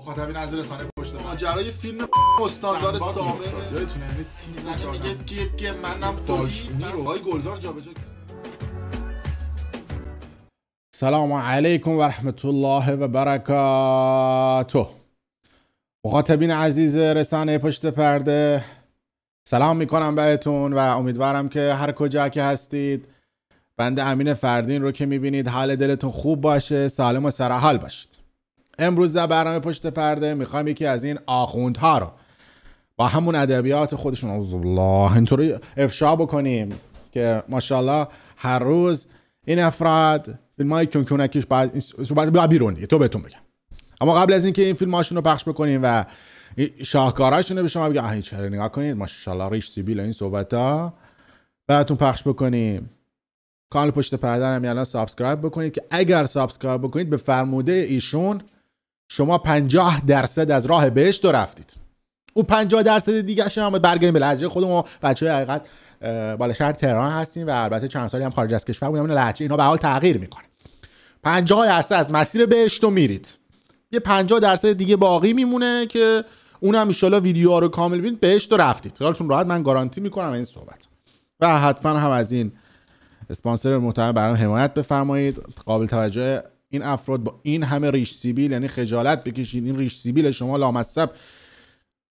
مخاطبین از رسانه پشت ماجرای فیلم استاندار سابق یادتونه یعنی تیم میگه که منم دالشونی رو آقای گلزار جابجا کرد. سلام علیکم و رحمت الله و برکاته. مخاطبین عزیز رسانه پشت پرده سلام میکنم بهتون و امیدوارم که هر کجا که هستید بنده امین فردین رو که میبینید حال دلتون خوب باشه، سالم و سرحال باشید. امروز در برنامه پشت پرده میخوایم یکی از این آخوندها رو با همون ادبیات خودشون اعوذ بالله اینطوری افشا بکنیم که ماشاءالله هر روز این افراد فیلمای کنکونکیش بعد بیرون دیگه تو بهتون بگم. اما قبل از اینکه این فیلماشون رو پخش بکنیم و شاهکاراشون رو به شما بگم چرا نگاه کنید ماشاءالله ریش سیبیل این صحبتا براتون پخش بکنیم. کانال پشت پرده هم الان سابسکرایب بکنید که اگر سابسکرایب بکنید به فرموده ایشون شما 50% از راه بهشت رو رفتید. اون 50% دیگه شما برگردیم به لهجه خودمون. بچهای حقیقت بالا شهر تهران هستیم و البته چند سالی هم خارج از کشور بودیم. لهجه اینا به حال تغییر میکنه. 50% از مسیر بهشت رو میرید. یه 50% دیگه باقی میمونه که اونم ان شاءالله ویدیوها رو کامل ببینید بهشت رو رفتید. خیالتون راحت، من گارانتی میکنم این صحبت. و حتما هم از این اسپانسر محترم برام حمایت بفرمایید. قابل توجه این افراد با این همه ریش سیبیل، یعنی خجالت بکشید. این ریش سیبیل شما لامصب،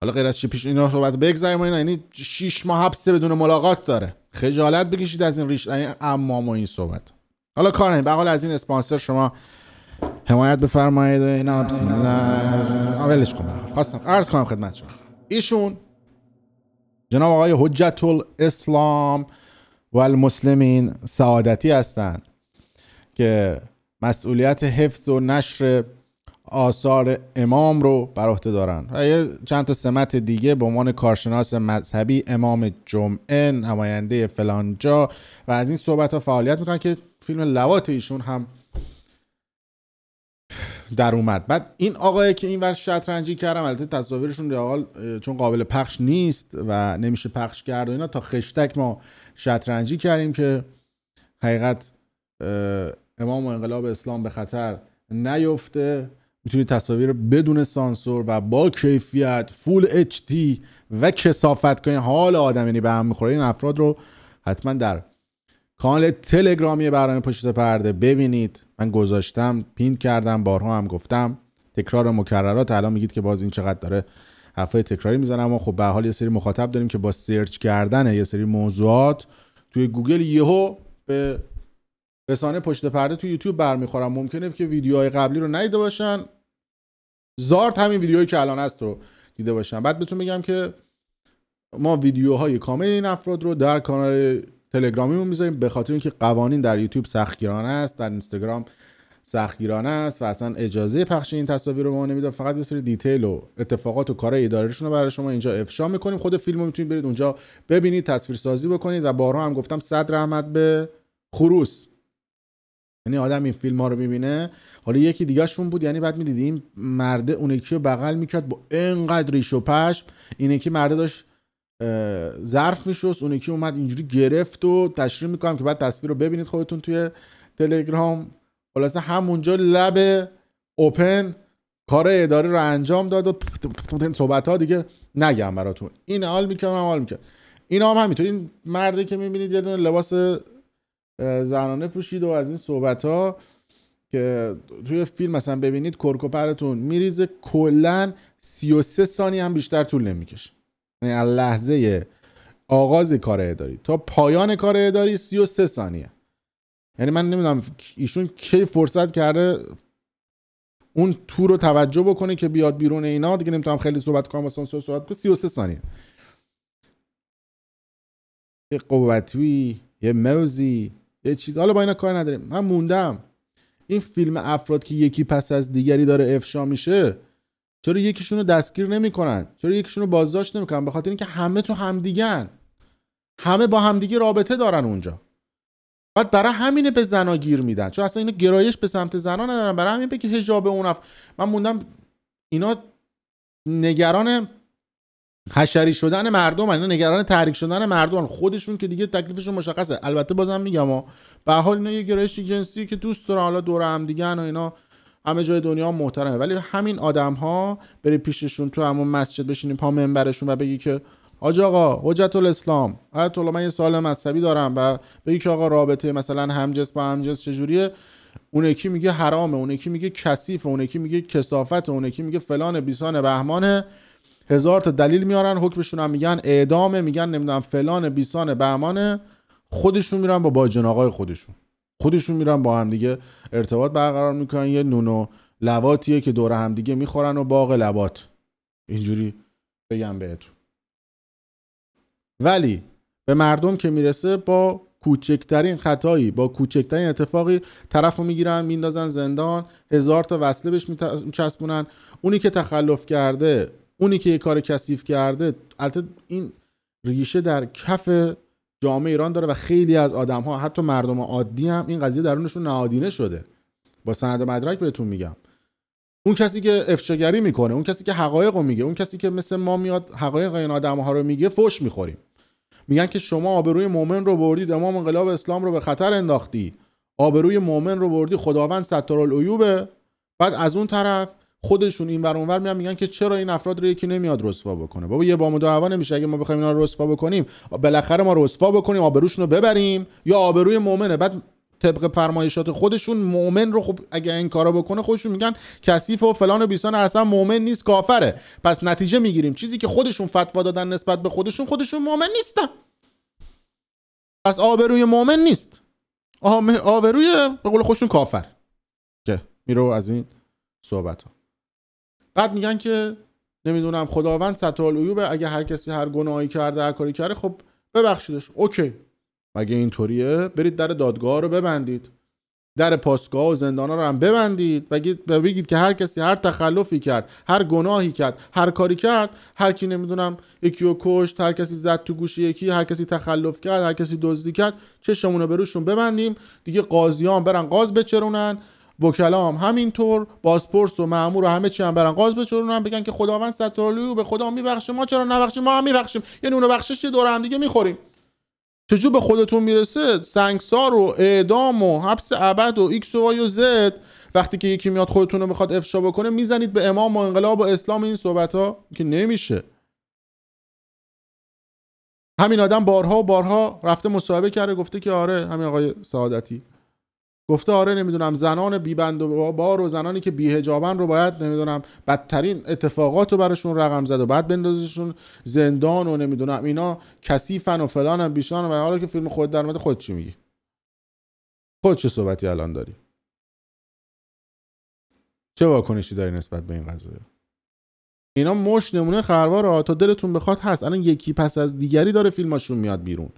حالا غیر از چی پیش اینا صحبت بگذاریم، اینا یعنی 6 ماه حبس بدون ملاقات داره. خجالت بکشید از این ریش، یعنی امام و این صحبت. حالا کار نمی، به حال از این اسپانسر شما حمایت بفرمایید. اینا بسم الله اولش کنم. خواستم عرض کنم خدمت شما ایشون جناب آقای حجت الاسلام و المسلمین سعادتی هستند که مسئولیت حفظ و نشر آثار امام رو بر عهده دارن و یه چند تا سمت دیگه به عنوان کارشناس مذهبی، امام جمعه، نماینده فلانجا و از این صحبت ها فعالیت میکنن که فیلم لواط ایشون هم در اومد. بعد این آقایی که این ور شطرنجی کردم، البته تصاویرشون چون قابل پخش نیست و نمیشه پخش کرد و اینا، تا خشتک ما شطرنجی کردیم که حقیقت امام و انقلاب اسلام به خطر نیفته. میتونید تصاویر بدون سانسور و با کیفیت فول اچ دی و کثافت کنید، حال آدم یعنی به هم میخوره. این افراد رو حتما در کانال تلگرامی برنامه پشت پرده ببینید. من گذاشتم، پین کردم، بارها هم گفتم، تکرار مکررات. الان میگید که باز این چقدر داره حرفای تکراری میزنه، اما خب به هر حال یه سری مخاطب داریم که با سرچ کردن یه سری موضوعات توی گوگل یهو به رسانه پشت پرده توی یوتیوب برمیخورن. ممکنه که ویدیوهای قبلی رو ندیده باشن، زارت همین ویدیوهایی که الان هست رو دیده باشن. بعد بهتون میگم که ما ویدیوهای کامل این افراد رو در کانال تلگرامیمون میذاریم، به خاطر اینکه قوانین در یوتیوب سختگیرانه است، در اینستاگرام سختگیرانه است و اصلا اجازه پخش این تصاویر رو ما نمیدیم. فقط یه سری دیتیل و اتفاقات و کارهای اداریشون رو برای شما اینجا افشا میکنیم. خود فیلم رو میتونید برید اونجا ببینید، تصویر سازی بکنید و بارها هم گفتم 100 رحمت به خروس. یعنی آدم این فیلم ها رو میبینه. حالا یکی دیگه شون بود، یعنی بعد میدیدی این مرده اون یکی رو بغل میکرد با اینقدر ریش و پشم، این یکی مرده داشت ظرف میشست، اون یکی اومد اینجوری گرفت و تشریح میکنم که بعد تصویر رو ببینید خودتون توی تلگرام. خلاصه همونجا لب اوپن کار اداری رو انجام داد و صحبت ها دیگه نگم براتون. این حال میکنم اینا هم همینطور. این مرده که میبینید یه دونه لباس زنانه پوشید و از این صحبت ها که توی فیلم مثلا ببینید کرکوپرتون میریزه، کلن 33 ثانیه هم بیشتر طول نمیکشه. یعنی از لحظه آغاز کار اداری تا پایان کار اداری 33 ثانیه. یعنی من نمیدونم ایشون کی فرصت کرده اون تور رو توجه بکنه که بیاد بیرون. اینا دیگه نمیتونم خیلی صحبت کنم، واسه صحبت کنم. 33 ثانیه یه قوتوی، یه موزی، یه چیز. حالا با اینا کار نداریم. من موندم این فیلم افراد که یکی پس از دیگری داره افشا میشه، چرا یکیشون رو دستگیر نمیکنن؟ چرا یکیشون رو بازداشت نمیکنن؟ به خاطر اینکه همه تو همدیگن، همه با همدیگه رابطه دارن اونجا. بعد برای همینه به زنا گیر میدن، چون اصلا اینا گرایش به سمت زنا ندارن. برای همین که حجاب اون من موندم اینا نگران حشری شدن مردم، اینا نگران تحریک شدن مردم. خودشون که دیگه تکلیفشون مشخصه. البته بازم میگم به هر حال اینا یه گرایش جنسی که دوست دارن، حالا دور هم دیگه و اینا همه جای دنیا محترمه، ولی همین آدم‌ها بری پیششون تو همون مسجد بشینی پا منبرشون و بگی که حاج آقا حجت الاسلام آیت الله من یه سوال مذهبی دارم و بگی که آقا رابطه مثلا همجنس با همجنس چجوریه، اون یکی میگه حرامه، اون یکی میگه کثیفه، اون یکی میگه کثافته، اون یکی میگه فلان بیسان بهمانه، هزار تا دلیل میارن، حکمشون هم میگن اعدامه، میگن نمیدونم فلان بیسان بهمانه، خودشون میرن با باجناقای خودشون میرن با هم دیگه ارتباط برقرار میکنن، یه نون و لواتیه که دور هم دیگه میخورن و باغ لوات، اینجوری بگم بهتون. ولی به مردم که میرسه با کوچکترین خطایی، با کوچکترین اتفاقی طرفو میگیرن میندازن زندان، هزار تا وصله بهش میچسبونن. اونی که تخلف کرده، اونی که یه کار کثیف کرده، البته این ریشه در کف جامعه ایران داره و خیلی از آدم‌ها حتی مردم عادی هم این قضیه درونشون نهادینه شده. با سند و مدرک بهتون میگم. اون کسی که افشاگری میکنه، اون کسی که حقایق رو میگه، اون کسی که مثل ما میاد حقایق این آدم‌ها رو میگه، فوش میخوریم. میگن که شما آبروی مؤمن رو بردید، امام انقلاب اسلام رو به خطر انداختی، آبروی مؤمن رو بردی، خداوند ستارالعیوبه. بعد از اون طرف خودشون این ور اون ور میرن میگن که چرا این افراد رو یکی نمیاد رسوا بکنه. بابا یه بام و دعوا نمیشه. اگه ما بخوایم اینا رو رسوا بکنیم، بالاخره ما رسوا بکنیم، آبروشون رو ببریم، یا آبروی مؤمنه. بعد طبق فرمایشات خودشون مؤمن رو خب اگه این کارا بکنه خودشون میگن کثیف و فلان و بیسان، اصلا مؤمن نیست، کافره. پس نتیجه میگیریم چیزی که خودشون فتوا دادن نسبت به خودشون مؤمن نیستن. پس آبروی مؤمن نیست، آبروی به قول خودشون کافر. که میرو از این صحبت ها. بعد میگن که نمیدونم خداوند ستارالعیوبه، اگه هر کسی هر گناهی کرده، هر کاری کرده، خب ببخشیدش. اوکی، مگه اینطوریه؟ برید در دادگاه رو ببندید، در پاسگاه و زندانا رو هم ببندید و بگید که هر کسی هر تخلفی کرد، هر گناهی کرد، هر کاری کرد، هر کی نمیدونم یکی رو کشت، هر کسی زد تو گوش یکی، هر کسی تخلف کرد، هر کسی دزدی کرد، چشمون رو به روشون ببندیم دیگه. قاضیان برن قاز بچرونن، وکلا هم همینطور، بازپرس و مأمور و همه چی هم برن قاز بچرونن، بگن که خداوند ستارالعیوبه، خدا میبخشه، ما چرا نبخشیم؟ ما هم میبخشیم. یعنی اونو بخشش چه دور هم دیگه میخوریم. چجور به خودتون میرسه سنگسار و اعدام و حبس ابد و ایکس و وای و زد، وقتی که یکی میاد خودتون رو میخواد افشا بکنه میزنید به امام و انقلاب و اسلام. این صحبت ها که نمیشه. همین آدم بارها و بارها رفته مصاحبه کرده، گفته که آره، همین آقای سعادتی گفته آره نمیدونم زنان بیبند و بار و زنانی که بی‌حجابن رو باید نمیدونم بدترین اتفاقات رو براشون رقم زد و بعد بندازشون زندان و نمیدونم اینا کثیفن و فلانن بیشان. و حالا که فیلم خود در اومده، خود چی میگی؟ خود چه صحبتی الان داری؟ چه واکنشی داری نسبت به این قضیه؟ اینا مش نمونه خروار تا دلتون بخواد هست. الان یکی پس از دیگری داره فیلماشون میاد بیرون،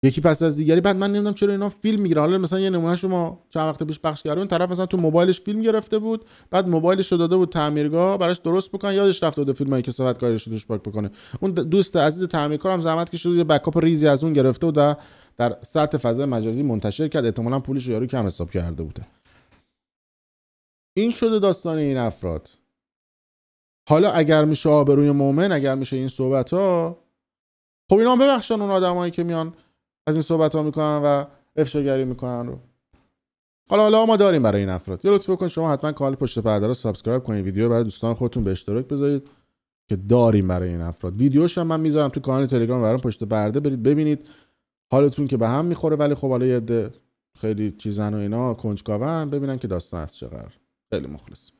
یکی پس از دیگری. بعد من نمیدونم چرا اینا فیلم میگیرن. حالا مثلا یه نمونه شما چند وقت پیش پخش کردن، طرف مثلا تو موبایلش فیلم گرفته بود، بعد موبایلش رو داده بود تعمیرگاه براش درست بکنن، یادش رفته بود فیلمایی که صحبت کارش روش پاک بکنه. اون دوست عزیز تعمیرکارم زحمت کشید یه بکاپ ریزی از اون گرفته بود و در سطح فضای مجازی منتشر کرد. احتمالاً پولش یارو کم حساب کرده بوده. این شده داستان این افراد. حالا اگر میشه آبروی مؤمن، اگر میشه این صحبت‌ها، خب اینا ببخشن اون آدمایی که میان از این صحبت‌ها میکنن و افشاگری میکنن رو. حالا ما داریم برای این افراد. یه لطف بکنید شما حتما کانال پشت پرده رو سابسکرایب کنید، ویدیو برای دوستان خودتون به اشتراک بذارید که داریم برای این افراد. ویدیوش هم من میذارم تو کانال تلگرام برام پشت پرده، برید ببینید، حالتون که به هم میخوره. ولی خب حالا یه عده خیلی چیزن و اینا کنجکاون، ببینن که داستان از چه قرار. خیلی مخلص.